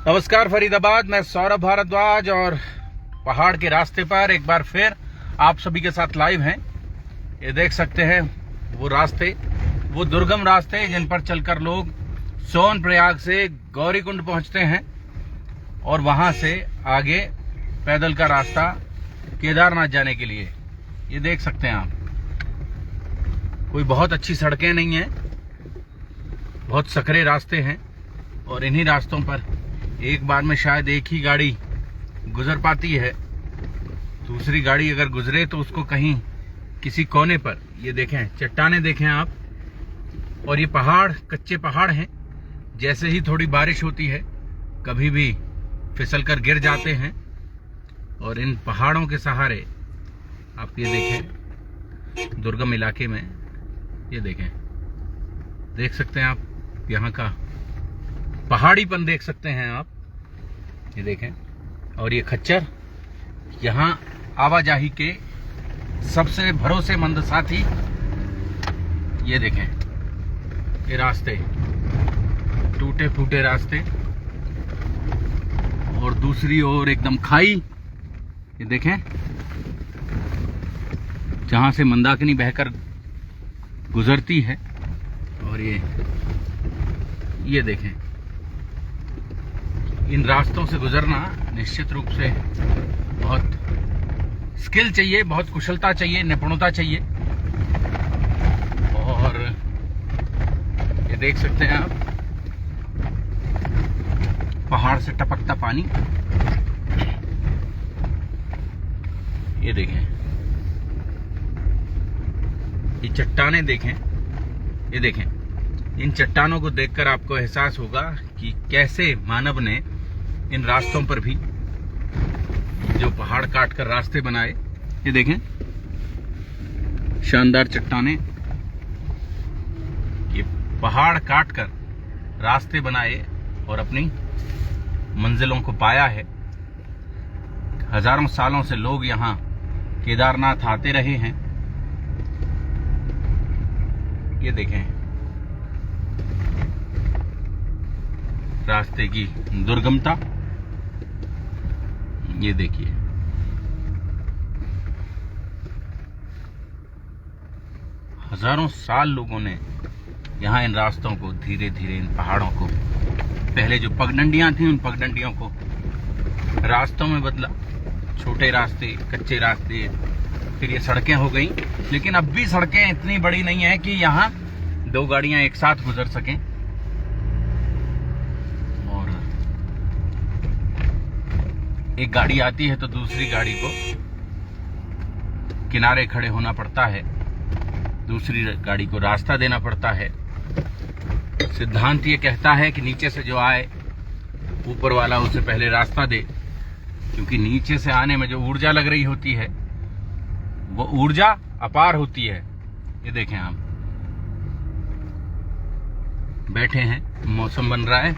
नमस्कार फरीदाबाद, मैं सौरभ भारद्वाज और पहाड़ के रास्ते पर एक बार फिर आप सभी के साथ लाइव हैं। ये देख सकते हैं वो रास्ते, वो दुर्गम रास्ते जिन पर चलकर लोग सोनप्रयाग से गौरीकुंड पहुंचते हैं और वहां से आगे पैदल का रास्ता केदारनाथ जाने के लिए। ये देख सकते हैं आप, कोई बहुत अच्छी सड़कें नहीं हैं, बहुत सकरे रास्ते हैं और इन्हीं रास्तों पर एक बार में शायद एक ही गाड़ी गुजर पाती है। दूसरी गाड़ी अगर गुजरे तो उसको कहीं किसी कोने पर, ये देखें चट्टाने देखें आप, और ये पहाड़ कच्चे पहाड़ हैं। जैसे ही थोड़ी बारिश होती है कभी भी फिसलकर गिर जाते हैं और इन पहाड़ों के सहारे आप ये देखें दुर्गम इलाके में, ये देखें, देख सकते हैं आप यहाँ का पहाड़ीपन देख सकते हैं आप, ये देखें। और ये खच्चर यहाँ आवाजाही के सबसे भरोसेमंद साथी, ये देखें ये रास्ते, टूटे फूटे रास्ते और दूसरी ओर एकदम खाई, ये देखें जहां से मंदाकिनी बहकर गुजरती है। और ये देखें, इन रास्तों से गुजरना निश्चित रूप से बहुत स्किल चाहिए, बहुत कुशलता चाहिए, निपुणता चाहिए। और ये देख सकते हैं आप पहाड़ से टपकता पानी, ये देखें, ये चट्टाने देखें, ये देखें। इन चट्टानों को देखकर आपको एहसास होगा कि कैसे मानव ने इन रास्तों पर भी जो पहाड़ काट कर रास्ते बनाए। ये देखें शानदार चट्टाने, ये पहाड़ काट कर रास्ते बनाए और अपनी मंजिलों को पाया है। हजारों सालों से लोग यहाँ केदारनाथ आते रहे हैं। ये देखें रास्ते की दुर्गमता, ये देखिए हजारों साल लोगों ने यहाँ इन रास्तों को धीरे धीरे, इन पहाड़ों को, पहले जो पगडंडियां थी उन पगडंडियों को रास्तों में बदला। छोटे रास्ते, कच्चे रास्ते, फिर ये सड़कें हो गई। लेकिन अब भी सड़कें इतनी बड़ी नहीं है कि यहाँ दो गाड़ियां एक साथ गुजर सकें। और एक गाड़ी आती है तो दूसरी गाड़ी को किनारे खड़े होना पड़ता है, दूसरी गाड़ी को रास्ता देना पड़ता है। सिद्धांत ये कहता है कि नीचे से जो आए ऊपर वाला उसे पहले रास्ता दे, क्योंकि नीचे से आने में जो ऊर्जा लग रही होती है वो ऊर्जा अपार होती है। ये देखें आप, बैठे हैं, मौसम बन रहा है,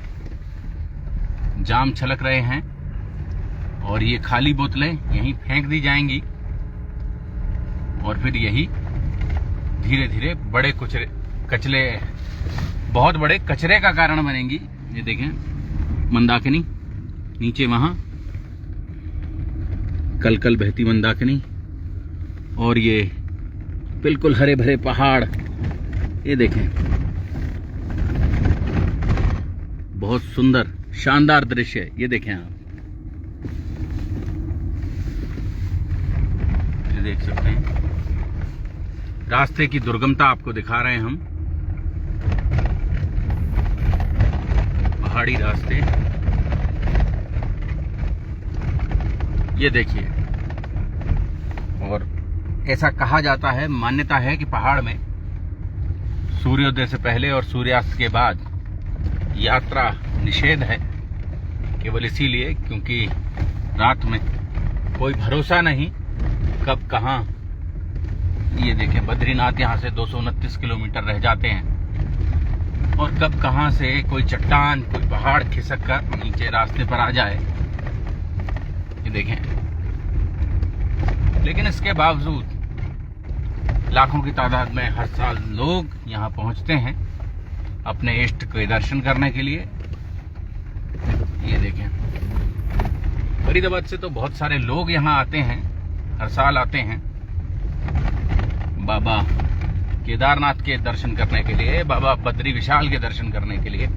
जाम छलक रहे हैं और ये खाली बोतलें यहीं फेंक दी जाएंगी और फिर यही धीरे धीरे बड़े कचरे, बहुत बड़े कचरे का कारण बनेंगी। ये देखें मंदाकिनी, नीचे वहां कल कल बहती मंदाकिनी और ये बिल्कुल हरे भरे पहाड़, ये देखें बहुत सुंदर शानदार दृश्य। ये देखें आप, ये देख सकते हैं रास्ते की दुर्गमता आपको दिखा रहे हैं हम। पहाड़ी रास्ते, ये देखिए। और ऐसा कहा जाता है, मान्यता है कि पहाड़ में सूर्योदय से पहले और सूर्यास्त के बाद यात्रा निषेध है, केवल इसीलिए क्योंकि रात में कोई भरोसा नहीं कब कहां, ये देखें बद्रीनाथ यहां से 229 किलोमीटर रह जाते हैं और कब कहां से कोई चट्टान, कोई पहाड़ खिसक कर नीचे रास्ते पर आ जाए। ये देखें, लेकिन इसके बावजूद लाखों की तादाद में हर साल लोग यहाँ पहुँचते हैं अपने इष्ट के दर्शन करने के लिए। ये देखें, फरीदाबाद से तो बहुत सारे लोग यहाँ आते हैं, हर साल आते हैं बाबा केदारनाथ के दर्शन करने के लिए, बाबा बद्री विशाल के दर्शन करने के लिए।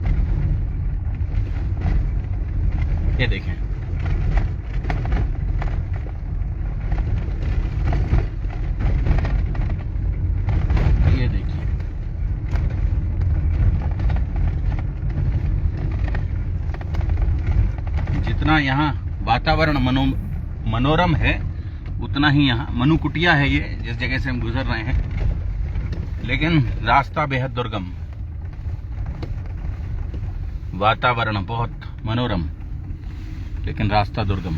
ये देखें, ये देखिए, जितना यहाँ वातावरण मनोरम है, उतना ही यहाँ मनुकुटिया है ये, जिस जगह से हम गुजर रहे हैं, लेकिन रास्ता बेहद दुर्गम, वातावरण बहुत मनोरम, लेकिन रास्ता दुर्गम।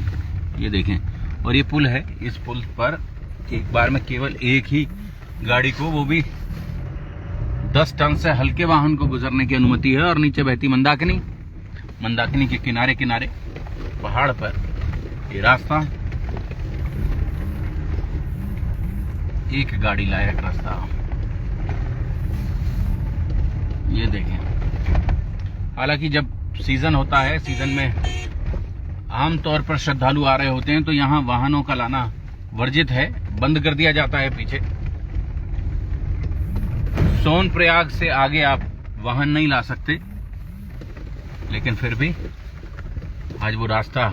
ये देखें, और ये पुल है, इस पुल पर एक बार में केवल एक ही गाड़ी को, वो भी 10 टन से हल्के वाहन को गुजरने की अनुमति है। और नीचे बहती मंदाकिनी, मंदाकिनी के किनारे किनारे पहाड़ पर ये रास्ता एक गाड़ी लायक रास्ता। ये देखें, हालांकि जब सीजन होता है, सीजन में आमतौर पर श्रद्धालु आ रहे होते हैं, तो यहाँ वाहनों का लाना वर्जित है, बंद कर दिया जाता है पीछे। सोनप्रयाग से आगे आप वाहन नहीं ला सकते, लेकिन फिर भी आज वो रास्ता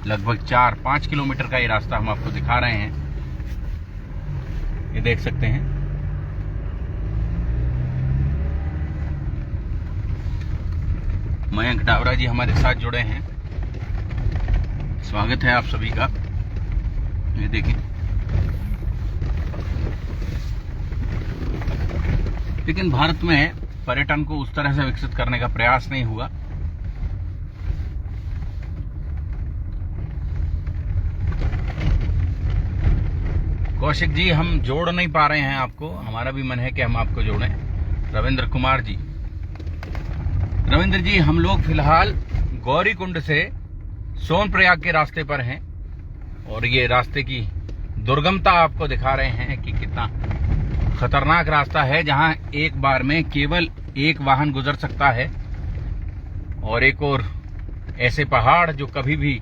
लगभग 4-5 किलोमीटर का ये रास्ता हम आपको दिखा रहे हैं। ये देख सकते हैं, मयंक डावरा जी हमारे साथ जुड़े हैं, स्वागत है आप सभी का। ये देखिए, लेकिन भारत में पर्यटन को उस तरह से विकसित करने का प्रयास नहीं हुआ। कौशिक जी, हम जोड़ नहीं पा रहे हैं आपको, हमारा भी मन है कि हम आपको जोड़ें। रविंद्र कुमार जी, रविंद्र जी, हम लोग फिलहाल गौरीकुंड से सोनप्रयाग के रास्ते पर हैं, और ये रास्ते की दुर्गमता आपको दिखा रहे हैं कि कितना खतरनाक रास्ता है, जहां एक बार में केवल एक वाहन गुजर सकता है, और एक और ऐसे पहाड़ जो कभी भी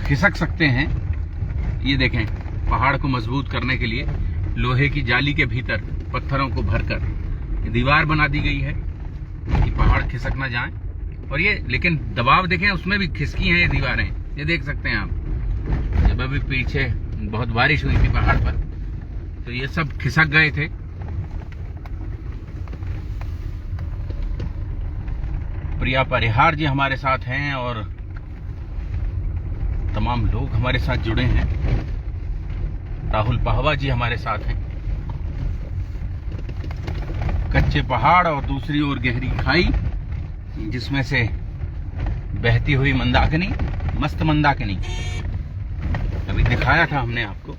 खिसक सकते हैं। ये देखें, पहाड़ को मजबूत करने के लिए लोहे की जाली के भीतर पत्थरों को भरकर दीवार बना दी गई है कि पहाड़ खिसक ना जाए। और ये, लेकिन दबाव देखें, उसमें भी खिसकी हैं ये दीवारें, ये देख सकते हैं आप। जब अभी पीछे बहुत बारिश हुई थी पहाड़ पर, तो ये सब खिसक गए थे। प्रिया परिहार जी हमारे साथ हैं, और तमाम लोग हमारे साथ जुड़े हैं। राहुल पहवा जी हमारे साथ हैं। कच्चे पहाड़ और दूसरी ओर गहरी खाई, जिसमें से बहती हुई मंदाकिनी, मस्त मंदाकिनी, अभी दिखाया था हमने आपको।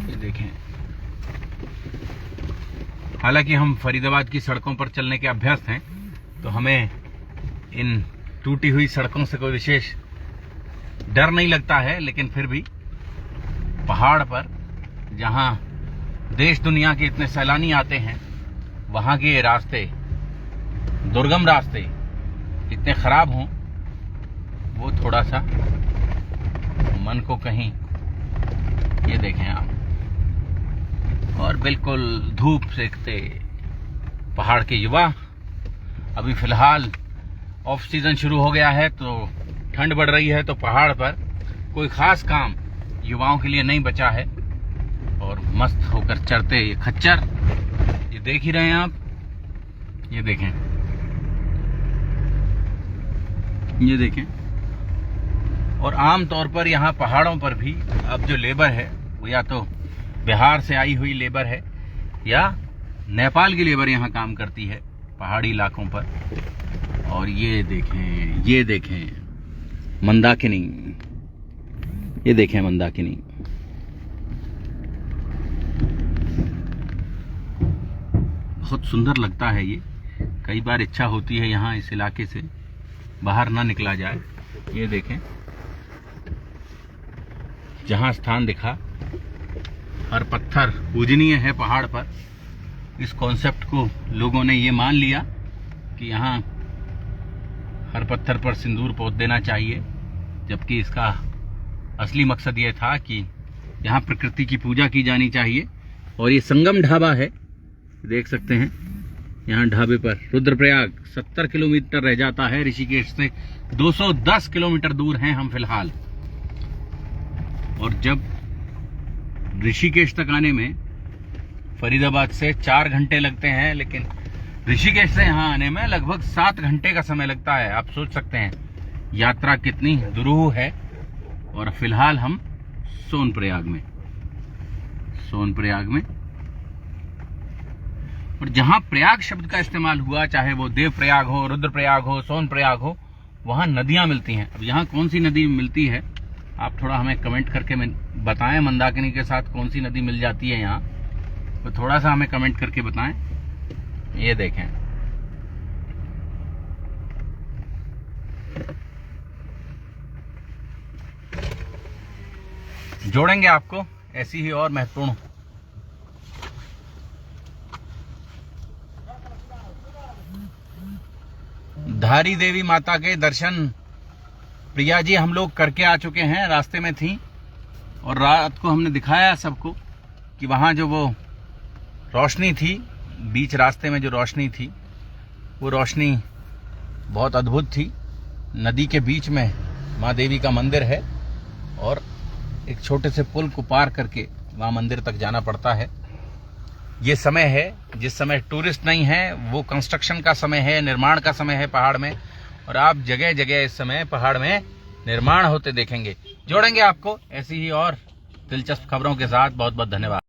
ये देखें, हालांकि हम फरीदाबाद की सड़कों पर चलने के अभ्यस्त हैं, तो हमें इन टूटी हुई सड़कों से कोई विशेष डर नहीं लगता है, लेकिन फिर भी पहाड़ पर जहां देश दुनिया के इतने सैलानी आते हैं, वहां के रास्ते, दुर्गम रास्ते इतने खराब हों, वो थोड़ा सा मन को कहीं, ये देखें आप, और बिल्कुल धूप सेकते पहाड़ के युवा। अभी फिलहाल ऑफ सीजन शुरू हो गया है, तो ठंड बढ़ रही है, तो पहाड़ पर कोई खास काम युवाओं के लिए नहीं बचा है, और मस्त होकर चढ़ते ये खच्चर, ये देख ही रहे हैं आप। ये देखें, ये देखें। और आम तौर पर यहाँ पहाड़ों पर भी अब जो लेबर है, वो या तो बिहार से आई हुई लेबर है, या नेपाल की लेबर यहाँ काम करती है पहाड़ी इलाकों पर। और ये देखें, ये देखें मंदाकिनी, ये देखें मंदाकिनी। बहुत सुंदर लगता है ये। कई बार इच्छा होती है यहाँ इस इलाके से बाहर ना निकला जाए। ये देखें, जहाँ स्थान दिखा, हर पत्थर पूजनीय है पहाड़ पर, इस कॉन्सेप्ट को लोगों ने ये मान लिया कि यहाँ हर पत्थर पर सिंदूर पोत देना चाहिए, जबकि इसका असली मकसद ये था कि यहाँ प्रकृति की पूजा की जानी चाहिए। और ये संगम ढाबा है, देख सकते हैं यहाँ ढाबे पर। रुद्रप्रयाग 70 किलोमीटर रह जाता है ऋषिकेश से, 210 किलोमीटर दूर हैं हम फिलहाल। और जब ऋषिकेश तक आने में फरीदाबाद से 4 घंटे लगते हैं, लेकिन ऋषिकेश से यहाँ आने में लगभग 7 घंटे का समय लगता है। आप सोच सकते हैं यात्रा कितनी दुरूह है। और फिलहाल हम सोनप्रयाग में और जहां प्रयाग शब्द का इस्तेमाल हुआ, चाहे वो देवप्रयाग हो, रुद्रप्रयाग हो, सोनप्रयाग हो, वहां नदियां मिलती हैं। अब यहाँ कौन सी नदी मिलती है आप थोड़ा हमें कमेंट करके बताएं। मंदाकिनी के साथ कौन सी नदी मिल जाती है यहाँ, तो थोड़ा सा हमें कमेंट करके बताएं। ये देखें, जोड़ेंगे आपको ऐसी ही और महत्वपूर्ण धारी देवी माता के दर्शन प्रिया जी हम लोग करके आ चुके हैं। रास्ते में थी और रात को हमने दिखाया सबको कि वहां जो वो रोशनी थी, बीच रास्ते में जो रोशनी थी, वो रोशनी बहुत अद्भुत थी। नदी के बीच में माँ देवी का मंदिर है और एक छोटे से पुल को पार करके वहां मंदिर तक जाना पड़ता है। ये समय है जिस समय टूरिस्ट नहीं है, वो कंस्ट्रक्शन का समय है, निर्माण का समय है पहाड़ में। और आप जगह जगह इस समय पहाड़ में निर्माण होते देखेंगे। जोड़ेंगे आपको ऐसी ही और दिलचस्प खबरों के साथ। बहुत बहुत धन्यवाद।